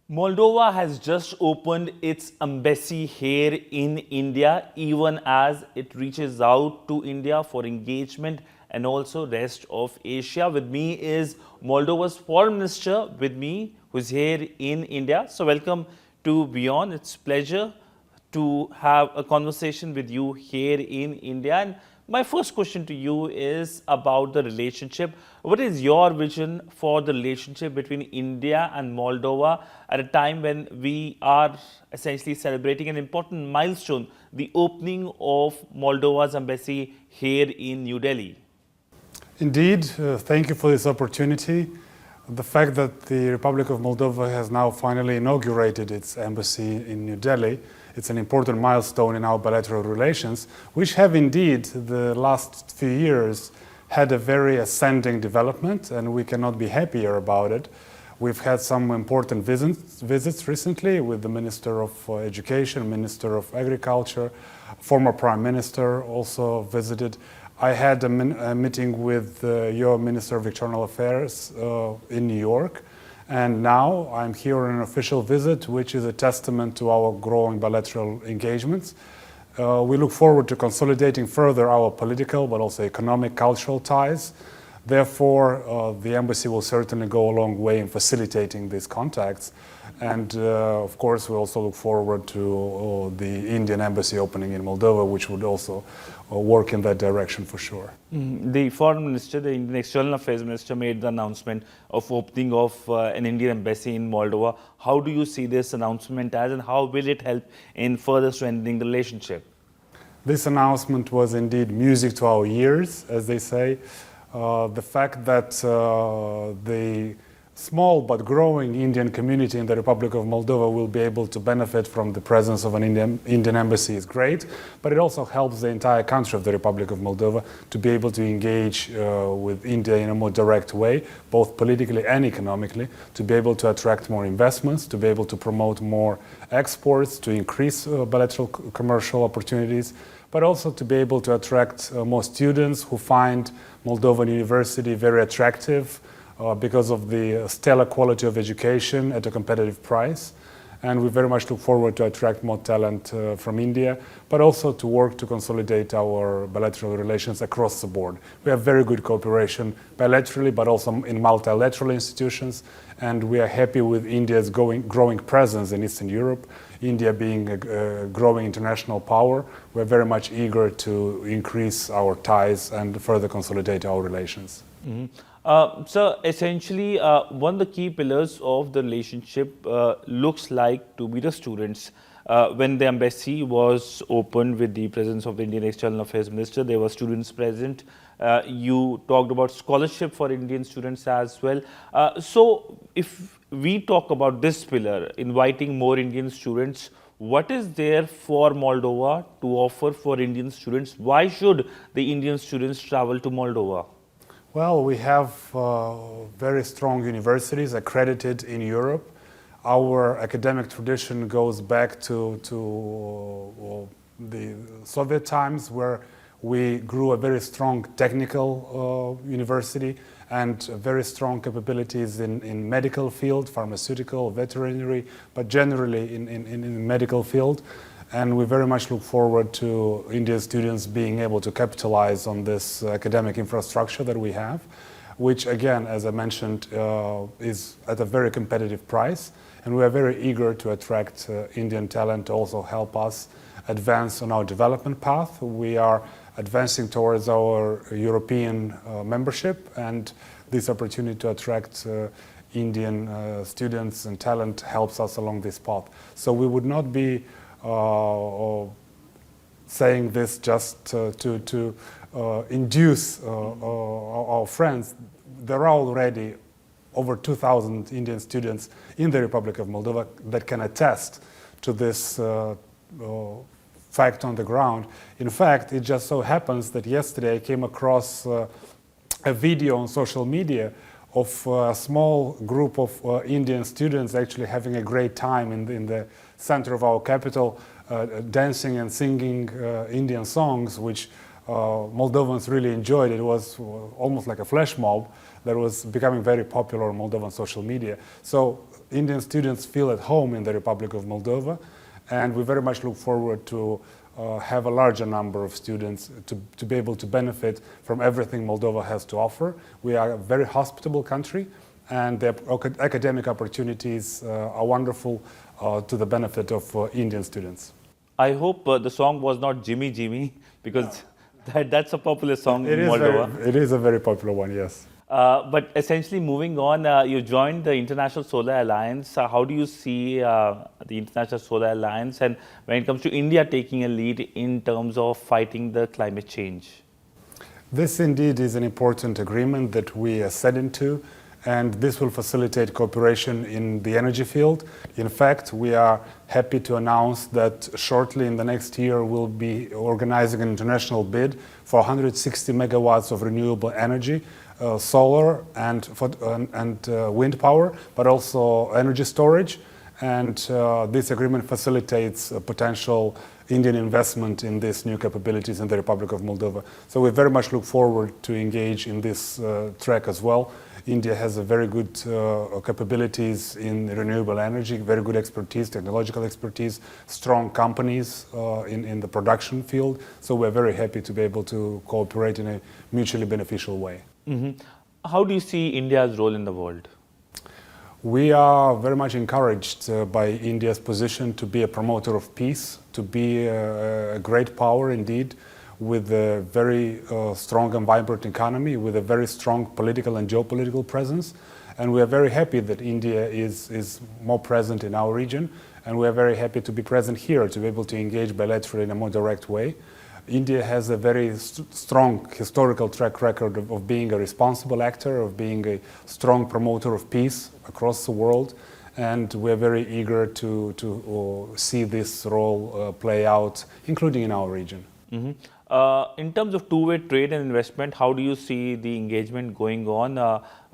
Moldova has just opened its embassy here in India, even as it reaches out to India for engagement and also rest of Asia. With me is Moldova's foreign minister with me, who's here in India. So welcome to Wion. It's pleasure to have a conversation with you here in India. And my first question to you is about the relationship. What is your vision for the relationship between India and Moldova at a time when we are essentially celebrating an important milestone, the opening of Moldova's embassy here in New Delhi? Indeed, thank you for this opportunity. The fact that the Republic of Moldova has now finally inaugurated its embassy in New Delhi, it's an important milestone in our bilateral relations, which have indeed, the last few years, had a very ascending development, and we cannot be happier about it. We've had some important visits recently with the Minister of Education, Minister of Agriculture, former Prime Minister also visited. I had a meeting with your Minister of External Affairs in New York, and now I'm here on an official visit, which is a testament to our growing bilateral engagements. We look forward to consolidating further our political but also economic, cultural ties. Therefore, the embassy will certainly go a long way in facilitating these contacts. And of course, we also look forward to the Indian embassy opening in Moldova, which would also work in that direction for sure. The foreign minister, the Indian External Affairs Minister, made the announcement of opening of an Indian embassy in Moldova. How do you see this announcement as, and how will it help in further strengthening the relationship? This announcement was indeed music to our ears, as they say. The fact that the small but growing Indian community in the Republic of Moldova will be able to benefit from the presence of an Indian embassy is great, but it also helps the entire country of the Republic of Moldova to be able to engage with India in a more direct way, both politically and economically, to be able to attract more investments, to be able to promote more exports, to increase bilateral commercial opportunities, but also to be able to attract more students who find Moldovan University very attractive because of the stellar quality of education at a competitive price. And we very much look forward to attract more talent from India, but also to work to consolidate our bilateral relations across the board. We have very good cooperation bilaterally, but also in multilateral institutions, and we are happy with India's growing presence in Eastern Europe. India being a growing international power, we're very much eager to increase our ties and further consolidate our relations. So essentially, one of the key pillars of the relationship looks like to be the students. When the embassy was opened with the presence of the Indian External Affairs Minister, there were students present. You talked about scholarship for Indian students as well. So if we talk about this pillar, inviting more Indian students, what is there for Moldova to offer for Indian students? Why should the Indian students travel to Moldova? Well, we have very strong universities accredited in Europe. Our academic tradition goes back to the Soviet times, where we grew a very strong technical university and very strong capabilities in medical field, pharmaceutical, veterinary, but generally in medical field. And we very much look forward to Indian students being able to capitalize on this academic infrastructure that we have, which again, as I mentioned, is at a very competitive price. And we are very eager to attract Indian talent to also help us advance on our development path. We are advancing towards our European membership, and this opportunity to attract Indian students and talent helps us along this path. So we would not be saying this just to induce our friends. There are already over 2,000 Indian students in the Republic of Moldova that can attest to this fact on the ground. In fact, it just so happens that yesterday I came across a video on social media of a small group of Indian students actually having a great time in the center of our capital, dancing and singing Indian songs, which Moldovans really enjoyed. It was almost like a flash mob that was becoming very popular on Moldovan social media. So Indian students feel at home in the Republic of Moldova, and we very much look forward to have a larger number of students to be able to benefit from everything Moldova has to offer. We are a very hospitable country, and the academic opportunities are wonderful to the benefit of Indian students. I hope the song was not Jimmy Jimmy, because that's a popular song It in Moldova. it is a very popular one, yes. But essentially, moving on, you joined the International Solar Alliance. How do you see the International Solar Alliance, and when it comes to India taking a lead in terms of fighting the climate change? This indeed is an important agreement that we are set into, and this will facilitate cooperation in the energy field. In fact, we are happy to announce that shortly in the next year we'll be organizing an international bid for 160 megawatts of renewable energy, solar and wind power, but also energy storage. And this agreement facilitates potential Indian investment in these new capabilities in the Republic of Moldova. So we very much look forward to engage in this track as well. India has a very good capabilities in renewable energy, very good expertise, technological expertise, strong companies in the production field. So we're very happy to be able to cooperate in a mutually beneficial way. How do you see India's role in the world? We are very much encouraged by India's position to be a promoter of peace, to be a great power indeed, with a very strong and vibrant economy, with a very strong political and geopolitical presence. And we are very happy that India is more present in our region, and we are very happy to be present here, to be able to engage bilaterally in a more direct way. India has a very strong historical track record of being a responsible actor, of being a strong promoter of peace across the world, and we're very eager to see this role play out, including in our region. In terms of two-way trade and investment, how do you see the engagement going on?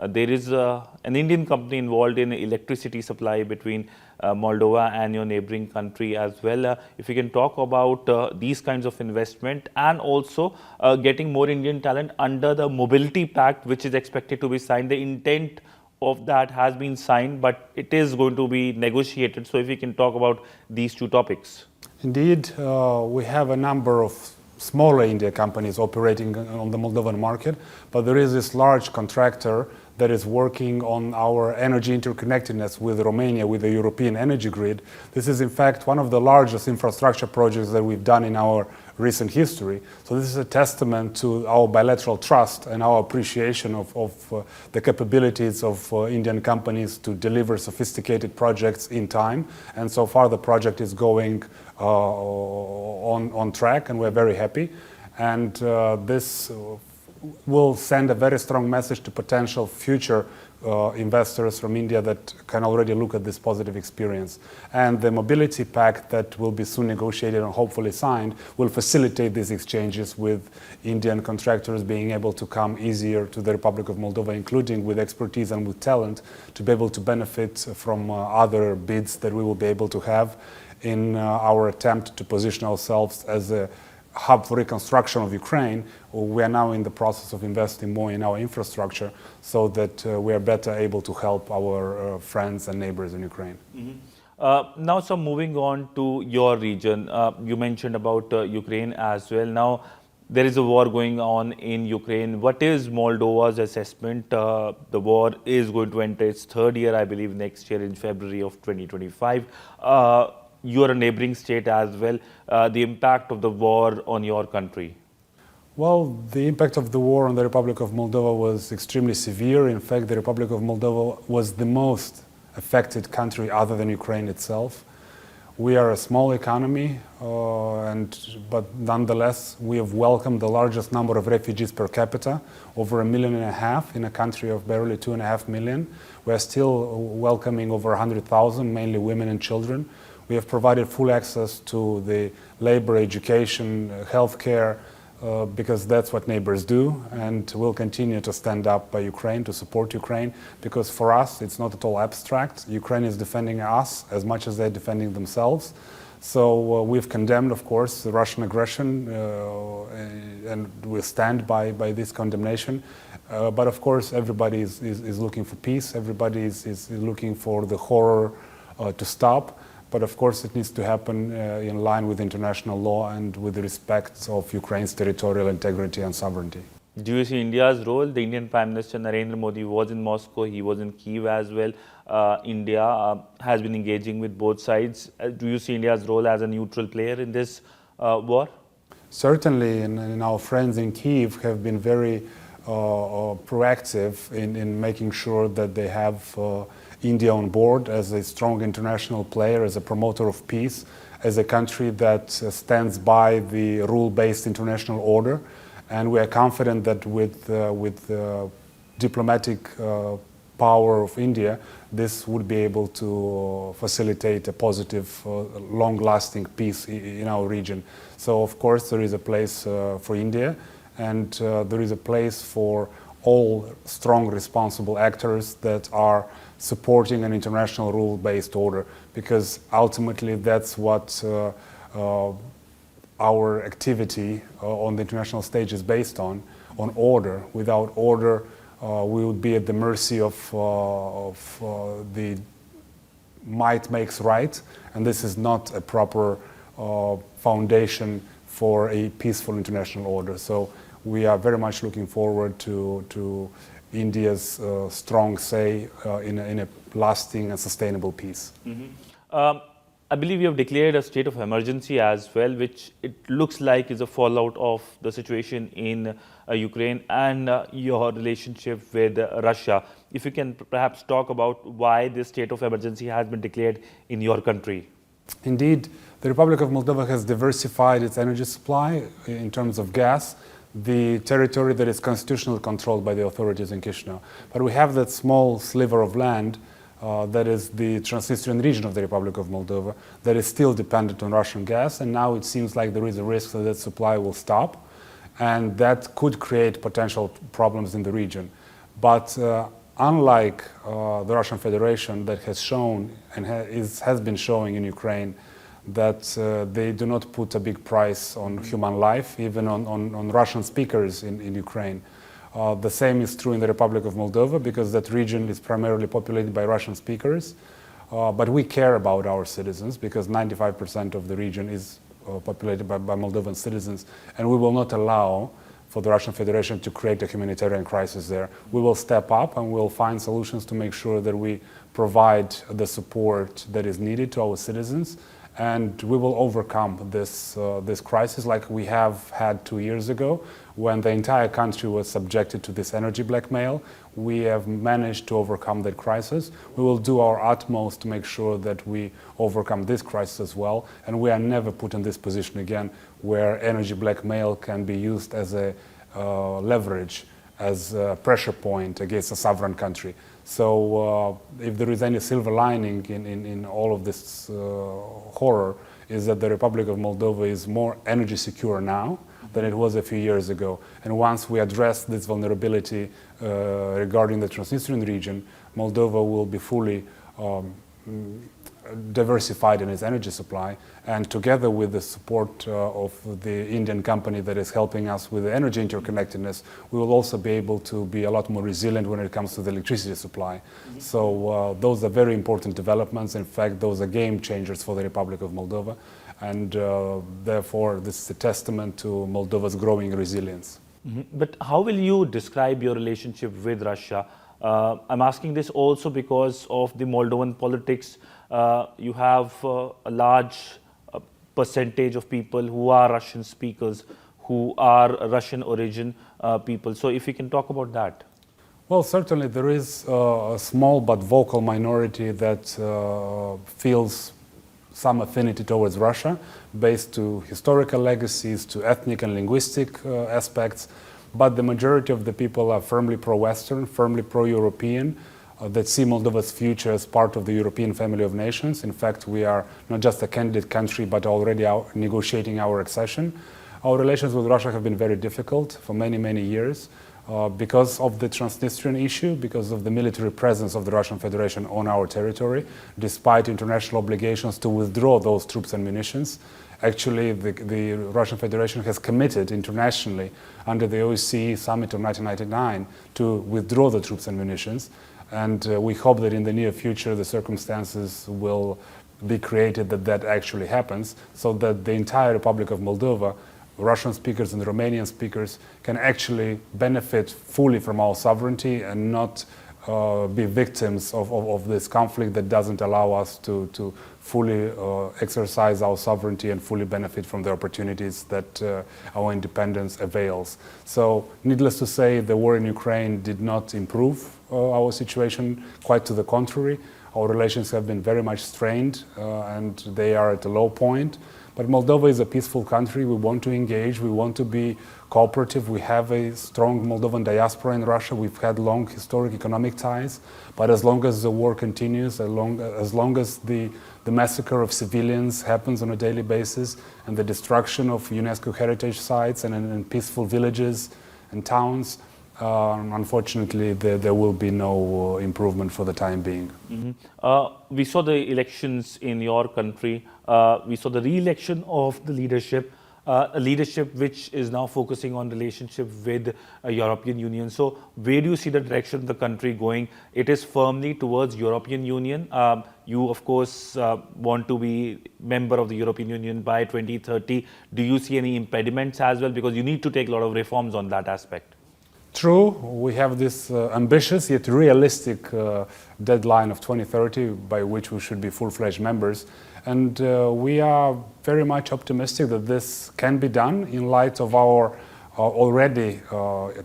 There is an Indian company involved in electricity supply between Moldova and your neighboring country as well. If you can talk about these kinds of investment, and also getting more Indian talent under the Mobility Pact, which is expected to be signed. The intent of that has been signed, but it is going to be negotiated. So if you can talk about these two topics. Indeed, we have a number of smaller India companies operating on the Moldovan market, but there is this large contractor that is working on our energy interconnectedness with Romania, with the European energy grid. This is in fact one of the largest infrastructure projects that we've done in our recent history. So this is a testament to our bilateral trust and our appreciation of the capabilities of Indian companies to deliver sophisticated projects in time. And so far the project is going on track, and we're very happy. And this will send a very strong message to potential future investors from India that can already look at this positive experience. And the Mobility Pact that will be soon negotiated and hopefully signed will facilitate these exchanges, with Indian contractors being able to come easier to the Republic of Moldova, including with expertise and with talent, to be able to benefit from other bids that we will be able to have in our attempt to position ourselves as a hub for reconstruction of Ukraine. We are now in the process of investing more in our infrastructure so that we are better able to help our friends and neighbors in Ukraine. Now, so moving on to your region, you mentioned about Ukraine as well. Now, there is a war going on in Ukraine. What is Moldova's assessment? The war is going to enter its third year, I believe, next year in February of 2025. You are a neighboring state as well. The impact of the war on your country? Well, the impact of the war on the Republic of Moldova was extremely severe. In fact, the Republic of Moldova was the most affected country other than Ukraine itself. We are a small economy, but nonetheless, we have welcomed the largest number of refugees per capita, over 1.5 million in a country of barely 2.5 million. We are still welcoming over 100,000, mainly women and children. We have provided full access to the labor, education, healthcare, because that's what neighbors do, and we'll continue to stand up by Ukraine, to support Ukraine, because for us it's not at all abstract. Ukraine is defending us as much as they're defending themselves. So we've condemned, of course, the Russian aggression, and we'll stand by this condemnation. But of course, everybody is looking for peace. Everybody is looking for the horror to stop. But of course, it needs to happen in line with international law and with the respect of Ukraine's territorial integrity and sovereignty. Do you see India's role? The Indian Prime Minister Narendra Modi was in Moscow, he was in Kyiv as well. India has been engaging with both sides. Do you see India's role as a neutral player in this war? Certainly, and our friends in Kyiv have been very proactive in making sure that they have India on board as a strong international player, as a promoter of peace, as a country that stands by the rule-based international order. And we are confident that with diplomatic power of India, this would be able to facilitate a positive, long-lasting peace in our region. So, of course, there is a place for India, and there is a place for all strong, responsible actors that are supporting an international rule-based order, because ultimately that's what our activity on the international stage is based on order. Without order, we would be at the mercy of the might makes right, and this is not a proper foundation for a peaceful international order. So we are very much looking forward to India's strong say in a lasting and sustainable peace. Mm-hmm. I believe you have declared a state of emergency as well, which it looks like is a fallout of the situation in Ukraine and your relationship with Russia. If you can perhaps talk about why this state of emergency has been declared in your country. Indeed, the Republic of Moldova has diversified its energy supply in terms of gas, the territory that is constitutionally controlled by the authorities in Chisinau. But we have that small sliver of land that is the Transnistrian region of the Republic of Moldova that is still dependent on Russian gas, and now it seems like there is a risk that supply will stop, and that could create potential problems in the region. But unlike the Russian Federation that has shown and has been showing in Ukraine that they do not put a big price on human life, even on Russian speakers in Ukraine. The same is true in the Republic of Moldova, because that region is primarily populated by Russian speakers. But we care about our citizens, because 95% of the region is populated by Moldovan citizens, and we will not allow for the Russian Federation to create a humanitarian crisis there. We will step up and we'll find solutions to make sure that we provide the support that is needed to our citizens, and we will overcome this crisis like we have had 2 years ago when the entire country was subjected to this energy blackmail. We have managed to overcome that crisis. We will do our utmost to make sure that we overcome this crisis as well, and we are never put in this position again where energy blackmail can be used as a leverage, as a pressure point against a sovereign country. So if there is any silver lining in all of this horror, is that the Republic of Moldova is more energy secure now than it was a few years ago. And once we address this vulnerability regarding the Transnistrian region, Moldova will be fully diversified in its energy supply, and together with the support of the Indian company that is helping us with the energy interconnectedness, we will also be able to be a lot more resilient when it comes to the electricity supply. Mm-hmm. So those are very important developments. In fact, those are game changers for the Republic of Moldova, and therefore this is a testament to Moldova's growing resilience. Mm-hmm. But how will you describe your relationship with Russia? I'm asking this also because of the Moldovan politics. You have a large percentage of people who are Russian speakers, who are Russian origin people. So if you can talk about that. Well, certainly there is a small but vocal minority that feels some affinity towards Russia, based to historical legacies, to ethnic and linguistic aspects. But the majority of the people are firmly pro-Western, firmly pro-European, that see Moldova's future as part of the European family of nations. In fact, we are not just a candidate country, but already negotiating our accession. Our relations with Russia have been very difficult for many, many years. because of the Transnistrian issue, because of the military presence of the Russian Federation on our territory, despite international obligations to withdraw those troops and munitions. Actually, the Russian Federation has committed internationally under the OSCE summit of 1999 to withdraw the troops and munitions. And we hope that in the near future the circumstances will be created that actually happens, so that the entire Republic of Moldova, Russian speakers and Romanian speakers, can actually benefit fully from our sovereignty and not be victims of this conflict that doesn't allow us to fully exercise our sovereignty and fully benefit from the opportunities that our independence avails. So, needless to say, the war in Ukraine did not improve our situation, quite to the contrary. Our relations have been very much strained and they are at a low point. But Moldova is a peaceful country. We want to engage. We want to be cooperative. We have a strong Moldovan diaspora in Russia. We've had long historic economic ties. But as long as the war continues, as long as the massacre of civilians happens on a daily basis and the destruction of UNESCO heritage sites and peaceful villages and towns, unfortunately, there will be no improvement for the time being. We saw the elections in your country. We saw the re-election of the leadership, a leadership which is now focusing on relationship with European Union. So where do you see the direction of the country going? It is firmly towards European Union. You, of course, want to be member of the European Union by 2030. Do you see any impediments as well? Because you need to take a lot of reforms on that aspect. True, we have this ambitious yet realistic deadline of 2030 by which we should be full-fledged members. And we are very much optimistic that this can be done in light of our already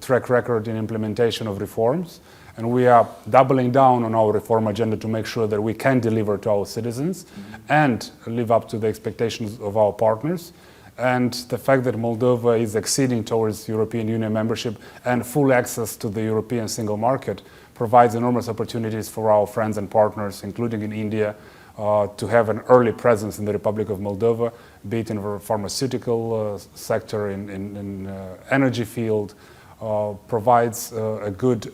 track record in implementation of reforms. And we are doubling down on our reform agenda to make sure that we can deliver to our citizens and live up to the expectations of our partners. And the fact that Moldova is acceding towards European Union membership and full access to the European single market provides enormous opportunities for our friends and partners, including in India, to have an early presence in the Republic of Moldova, be it in the pharmaceutical sector, in energy field, provides a good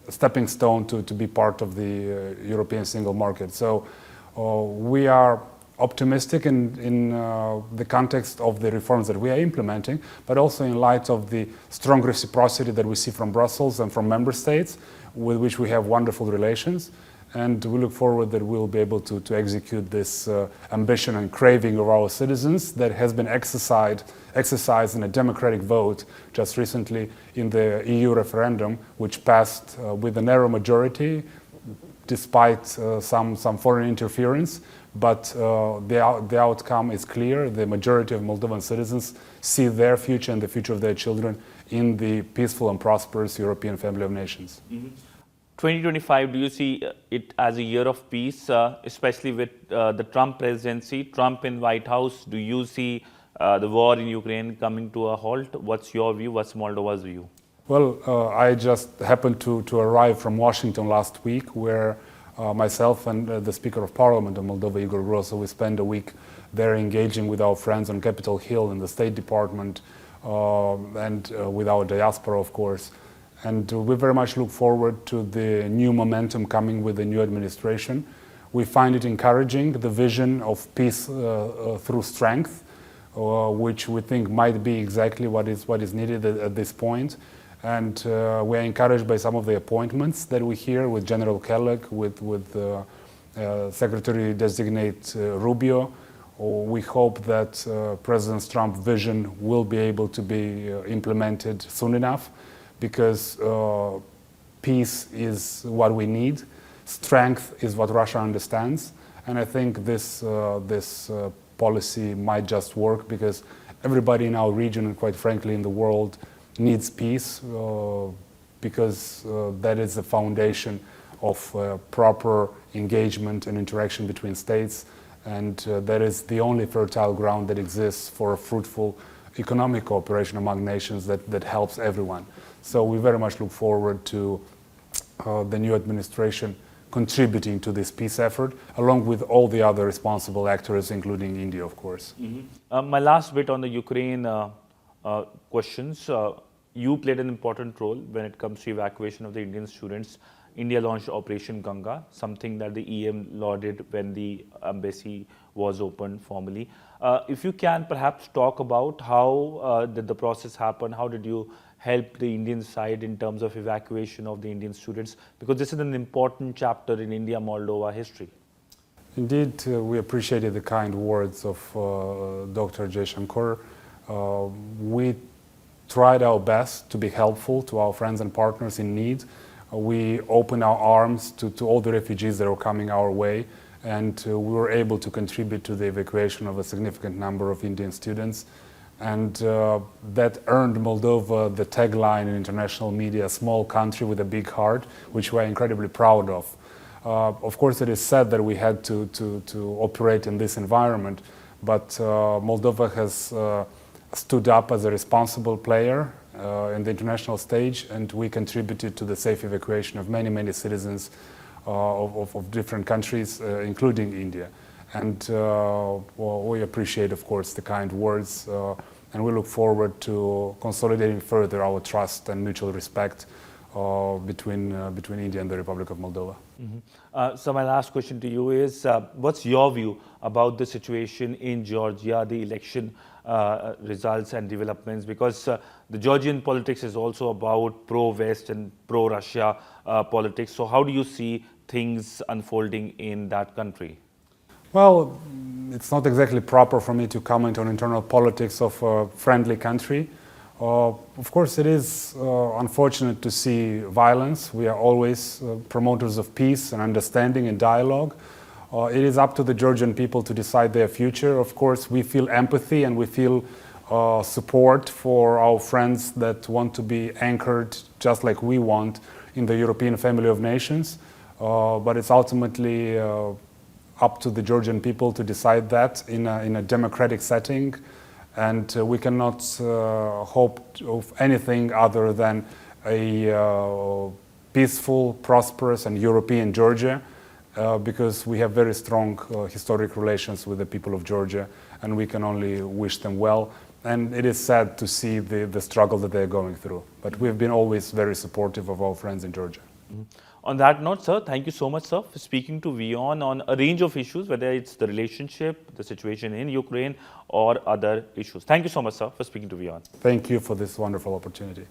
stepping stone to be part of the European single market. So we are optimistic in the context of the reforms that we are implementing, but also in light of the strong reciprocity that we see from Brussels and from member states, with which we have wonderful relations. And we look forward that we'll be able to execute this ambition and craving of our citizens that has been exercised in a democratic vote just recently in the EU referendum, which passed with a narrow majority, despite some foreign interference. But the outcome is clear. The majority of Moldovan citizens see their future and the future of their children in the peaceful and prosperous European family of nations. 2025, do you see it as a year of peace, especially with the Trump presidency, Trump in White House? Do you see the war in Ukraine coming to a halt? What's your view? What's Moldova's view? Well, I just happened to arrive from Washington last week, where myself and the Speaker of Parliament of Moldova, Igor Grosso, we spent a week there engaging with our friends on Capitol Hill in the State Department and with our diaspora, of course. And we very much look forward to the new momentum coming with the new administration. We find it encouraging, the vision of peace through strength, which we think might be exactly what is needed at this point. And we are encouraged by some of the appointments that we hear with General Kelleck, with Secretary-designate Rubio. We hope that President Trump's vision will be able to be implemented soon enough, because peace is what we need. Strength is what Russia understands. And I think this policy might just work, because everybody in our region and quite frankly in the world needs peace, because that is the foundation of proper engagement and interaction between states, and that is the only fertile ground that exists for a fruitful economic cooperation among nations that helps everyone. So we very much look forward to the new administration contributing to this peace effort, along with all the other responsible actors, including India, of course. My last bit on the Ukraine questions. you played an important role when it comes to evacuation of the Indian students. India launched Operation Ganga, something that the EM lauded when the embassy was opened formally. If you can perhaps talk about how did the process happen, how did you help the Indian side in terms of evacuation of the Indian students, because this is an important chapter in India-Moldova history. Indeed, we appreciated the kind words of Dr. Jaishankar. We tried our best to be helpful to our friends and partners in need. We opened our arms to all the refugees that were coming our way, and we were able to contribute to the evacuation of a significant number of Indian students. And that earned Moldova the tagline in international media, a small country with a big heart, which we're incredibly proud of. Of course, it is sad that we had to operate in this environment, but Moldova has stood up as a responsible player in the international stage, and we contributed to the safe evacuation of many, many citizens of different countries, including India. And we appreciate, of course, the kind words, and we look forward to consolidating further our trust and mutual respect between India and the Republic of Moldova. So my last question to you is, what's your view about the situation in Georgia, the election results and developments? Because the Georgian politics is also about pro-West and pro-Russia politics. So how do you see things unfolding in that country? Well, it's not exactly proper for me to comment on internal politics of a friendly country. Of course, it is unfortunate to see violence. We are always promoters of peace and understanding and dialogue. It is up to the Georgian people to decide their future. Of course, we feel empathy and we feel support for our friends that want to be anchored, just like we want, in the European family of nations. But it's ultimately up to the Georgian people to decide that in a democratic setting. And we cannot hope of anything other than a peaceful, prosperous, and European Georgia, because we have very strong historic relations with the people of Georgia, and we can only wish them well. And it is sad to see the struggle that they're going through. But we've been always very supportive of our friends in Georgia. On that note, sir, thank you so much, sir, for speaking to Wion on a range of issues, whether it's the relationship, the situation in Ukraine, or other issues. Thank you so much, sir, for speaking to Wion. Thank you for this wonderful opportunity.